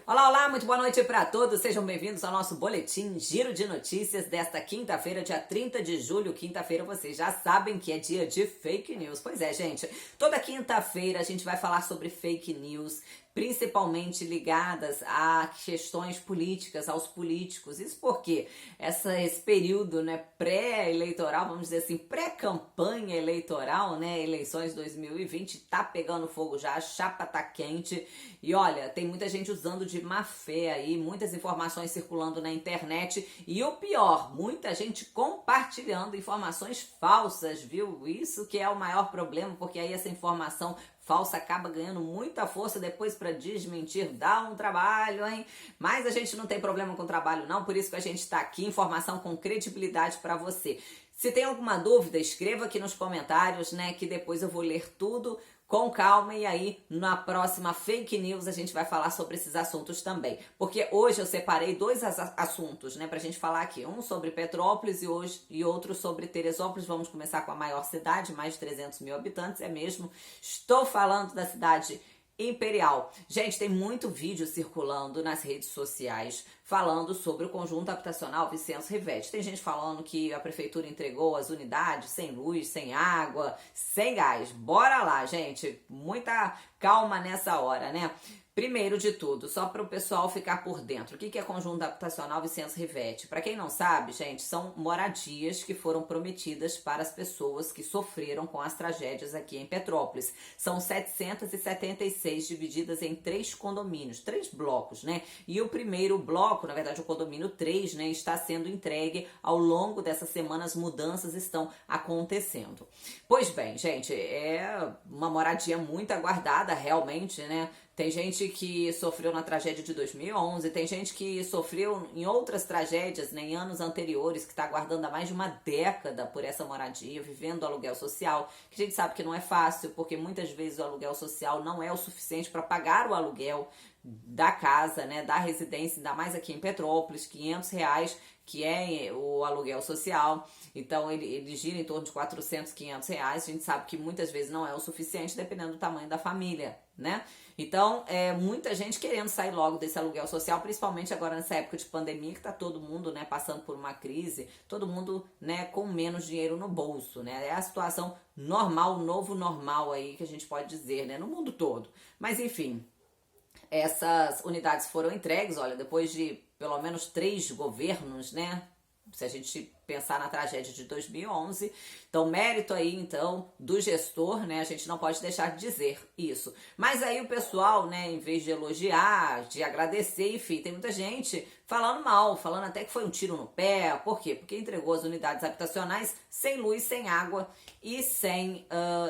Olá, olá, muito boa noite para todos, sejam bem-vindos ao nosso boletim Giro de Notícias desta quinta-feira, dia 30 de julho. Quinta-feira vocês já sabem que é dia de fake news. Pois é, gente, toda quinta-feira a gente vai falar sobre fake news, principalmente ligadas a questões políticas, aos políticos. Isso porque esse período, né, pré-eleitoral, vamos dizer assim, pré-campanha eleitoral, né, eleições 2020, tá pegando fogo já, a chapa tá quente. E olha, tem muita gente usando de má fé aí, muitas informações circulando na internet e o pior, muita gente compartilhando informações falsas, viu? Isso que é o maior problema, porque aí essa informação falsa acaba ganhando muita força depois para desmentir, dá um trabalho, hein? Mas a gente não tem problema com trabalho não, por isso que a gente tá aqui, informação com credibilidade para você. Se tem alguma dúvida, escreva aqui nos comentários, né, que depois eu vou ler tudo com calma e aí na próxima fake news a gente vai falar sobre esses assuntos também. Porque hoje eu separei dois assuntos, né, pra gente falar aqui. Um sobre Petrópolis e outro sobre Teresópolis. Vamos começar com a maior cidade, mais de 300 mil habitantes, é mesmo. Estou falando da cidade Imperial. Gente, tem muito vídeo circulando nas redes sociais falando sobre o conjunto habitacional Vicêncio Rivete. Tem gente falando que a prefeitura entregou as unidades sem luz, sem água, sem gás. Bora lá, gente. Muita calma nessa hora, né? Primeiro de tudo, só para o pessoal ficar por dentro, o que é conjunto habitacional Vicêncio Rivete? Para quem não sabe, gente, são moradias que foram prometidas para as pessoas que sofreram com as tragédias aqui em Petrópolis. São 776 divididas em 3 condomínios, 3 blocos, né? E o primeiro bloco, na verdade o condomínio 3, né, está sendo entregue ao longo dessa semana, as mudanças estão acontecendo. Pois bem, gente, é uma moradia muito aguardada realmente, né? Tem gente que sofreu na tragédia de 2011, tem gente que sofreu em outras tragédias, né, em anos anteriores, que está aguardando há mais de uma década por essa moradia, vivendo aluguel social, que a gente sabe que não é fácil, porque muitas vezes o aluguel social não é o suficiente para pagar o aluguel da casa, né, da residência, ainda mais aqui em Petrópolis, R$ 500, que é o aluguel social. Então ele gira em torno de 400, R$ 500. A gente sabe que muitas vezes não é o suficiente, dependendo do tamanho da família, né? Então, muita gente querendo sair logo desse aluguel social, principalmente agora nessa época de pandemia, que tá todo mundo, né, passando por uma crise, todo mundo, né, com menos dinheiro no bolso, né? É a situação normal, novo normal aí, que a gente pode dizer, né, no mundo todo. Mas, enfim, essas unidades foram entregues, olha, depois de pelo menos 3 governos, né? Se a gente pensar na tragédia de 2011, então mérito aí então do gestor, né? A gente não pode deixar de dizer isso. Mas aí o pessoal, né, em vez de elogiar, de agradecer, enfim, tem muita gente falando mal, falando até que foi um tiro no pé. Por quê? Porque entregou as unidades habitacionais sem luz, sem água e sem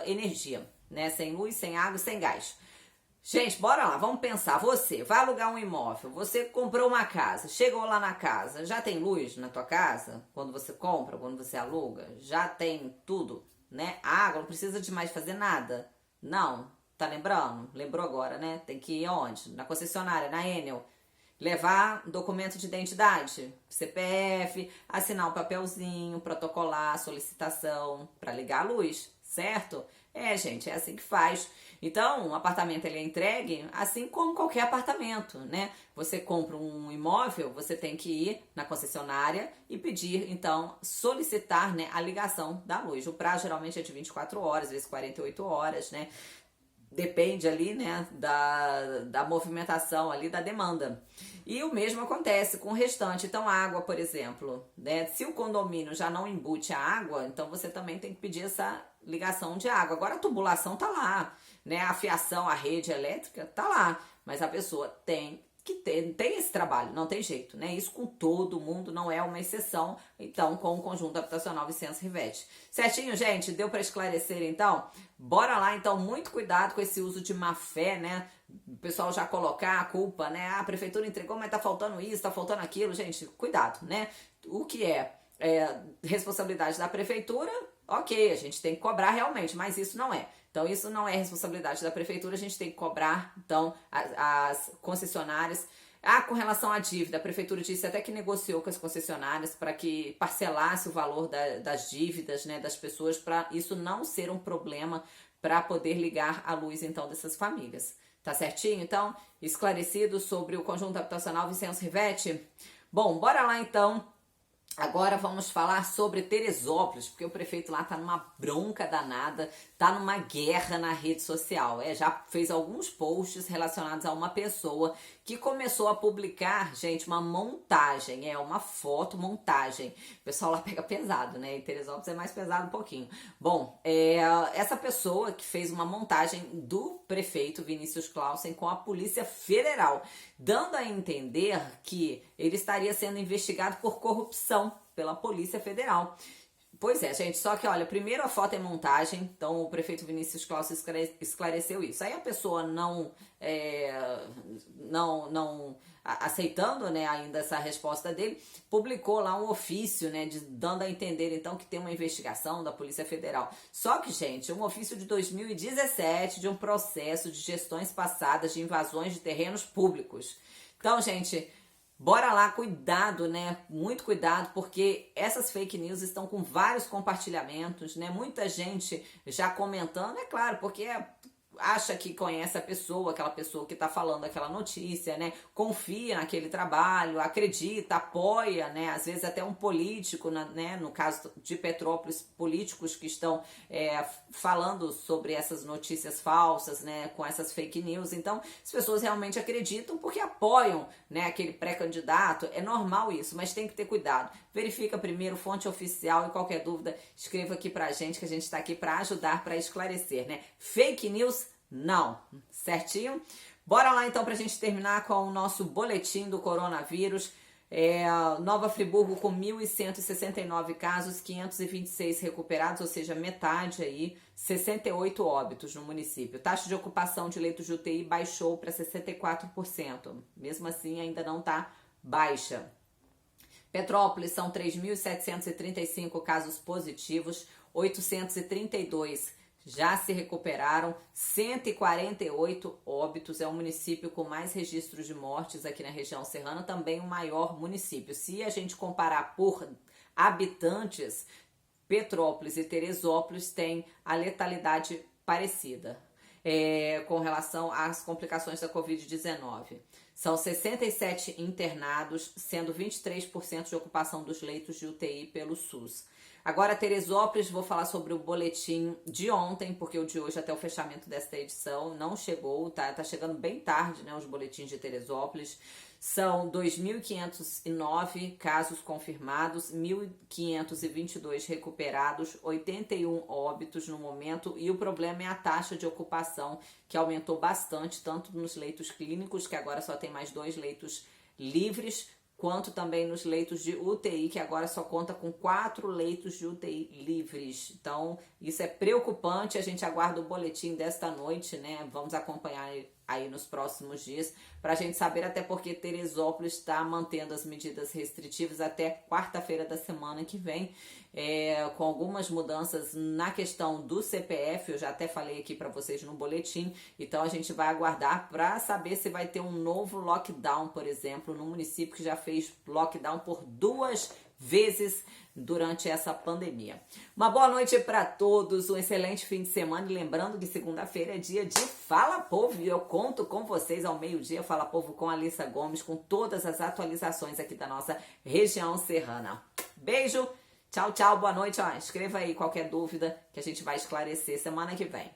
energia, né? Sem luz, sem água e sem gás. Gente, bora lá, vamos pensar. Você vai alugar um imóvel, você comprou uma casa, chegou lá na casa, já tem luz na tua casa? Quando você compra, quando você aluga? Já tem tudo, né? Água, não precisa de mais fazer nada? Não, tá lembrando? Lembrou agora, né? Tem que ir onde? Na concessionária, na Enel. Levar documento de identidade, CPF, assinar um papelzinho, protocolar a solicitação para ligar a luz, certo? Gente, é assim que faz. Então, um apartamento ele é entregue assim como qualquer apartamento, né? Você compra um imóvel, você tem que ir na concessionária e pedir, então, solicitar, né, a ligação da luz. O prazo geralmente é de 24 horas, às vezes 48 horas, né? Depende ali, né, da movimentação ali, da demanda. E o mesmo acontece com o restante. Então, água, por exemplo, né, se o condomínio já não embute a água, então você também tem que pedir essa ligação de água. Agora, a tubulação tá lá, né, a fiação, a rede elétrica tá lá, mas a pessoa tem que tem esse trabalho, não tem jeito, né? Isso com todo mundo, não é uma exceção, então, com o conjunto habitacional Vicêncio Rivete. Certinho, gente? Deu para esclarecer, então? Bora lá, então, muito cuidado com esse uso de má fé, né? O pessoal já colocar a culpa, né? A prefeitura entregou, mas tá faltando isso, tá faltando aquilo. Gente, cuidado, né? O que é responsabilidade da prefeitura, ok, a gente tem que cobrar realmente, mas isso não é. Então, isso não é responsabilidade da prefeitura, a gente tem que cobrar, então, as concessionárias. Com relação à dívida, a prefeitura disse até que negociou com as concessionárias para que parcelasse o valor das dívidas, né, das pessoas, para isso não ser um problema para poder ligar a luz, então, dessas famílias. Tá certinho? Então, esclarecido sobre o conjunto habitacional Vicenço Rivetti? Bom, bora lá então. Agora vamos falar sobre Teresópolis, porque o prefeito lá tá numa bronca danada, tá numa guerra na rede social. Já fez alguns posts relacionados a uma pessoa que começou a publicar, gente, uma montagem, uma foto montagem. O pessoal lá pega pesado, né? Em Teresópolis é mais pesado um pouquinho. Bom, essa pessoa que fez uma montagem do prefeito Vinícius Clausen com a Polícia Federal, dando a entender que ele estaria sendo investigado por corrupção pela Polícia Federal. Pois é, gente, só que, olha, primeiro a foto é montagem, então o prefeito Vinícius Clausen esclareceu isso. Aí a pessoa não aceitando, né, ainda essa resposta dele, publicou lá um ofício, né, dando a entender, então, que tem uma investigação da Polícia Federal. Só que, gente, um ofício de 2017 de um processo de gestões passadas de invasões de terrenos públicos. Então, gente, bora lá, cuidado, né? Muito cuidado, porque essas fake news estão com vários compartilhamentos, né? Muita gente já comentando, é claro, porque acha que conhece a pessoa, aquela pessoa que está falando aquela notícia, né? Confia naquele trabalho, acredita, apoia, né? Às vezes até um político, né? No caso de Petrópolis, políticos que estão falando sobre essas notícias falsas, né? Com essas fake news. Então, as pessoas realmente acreditam porque apoiam, né? Aquele pré-candidato. É normal isso, mas tem que ter cuidado. Verifica primeiro fonte oficial e qualquer dúvida, escreva aqui pra gente, que a gente tá aqui pra ajudar, pra esclarecer, né? Fake news, não. Certinho? Bora lá então pra gente terminar com o nosso boletim do coronavírus. Nova Friburgo com 1.169 casos, 526 recuperados, ou seja, metade aí, 68 óbitos no município. Taxa de ocupação de leitos de UTI baixou para 64%. Mesmo assim, ainda não tá baixa. Petrópolis são 3.735 casos positivos, 832 já se recuperaram, 148 óbitos, é o município com mais registros de mortes aqui na região serrana, também o maior município. Se a gente comparar por habitantes, Petrópolis e Teresópolis têm a letalidade parecida com relação às complicações da Covid-19. São 67 internados, sendo 23% de ocupação dos leitos de UTI pelo SUS. Agora, Teresópolis, vou falar sobre o boletim de ontem, porque o de hoje, até o fechamento desta edição, não chegou, tá chegando bem tarde, né, os boletins de Teresópolis. São 2.509 casos confirmados, 1.522 recuperados, 81 óbitos no momento, e o problema é a taxa de ocupação, que aumentou bastante, tanto nos leitos clínicos, que agora só tem mais 2 leitos livres, quanto também nos leitos de UTI, que agora só conta com 4 leitos de UTI livres. Então, isso é preocupante, a gente aguarda o boletim desta noite, né? Vamos acompanhar aí nos próximos dias, para a gente saber, até porque Teresópolis está mantendo as medidas restritivas até quarta-feira da semana que vem, com algumas mudanças na questão do CPF, eu já até falei aqui para vocês no boletim, então a gente vai aguardar para saber se vai ter um novo lockdown, por exemplo, no município que já fez lockdown por 2 vezes durante essa pandemia. Uma boa noite para todos, um excelente fim de semana, e lembrando que segunda-feira é dia de Fala Povo, e eu conto com vocês ao meio-dia, Fala Povo com a Alissa Gomes, com todas as atualizações aqui da nossa região serrana. Beijo, tchau, tchau, boa noite, escreva aí qualquer dúvida que a gente vai esclarecer semana que vem.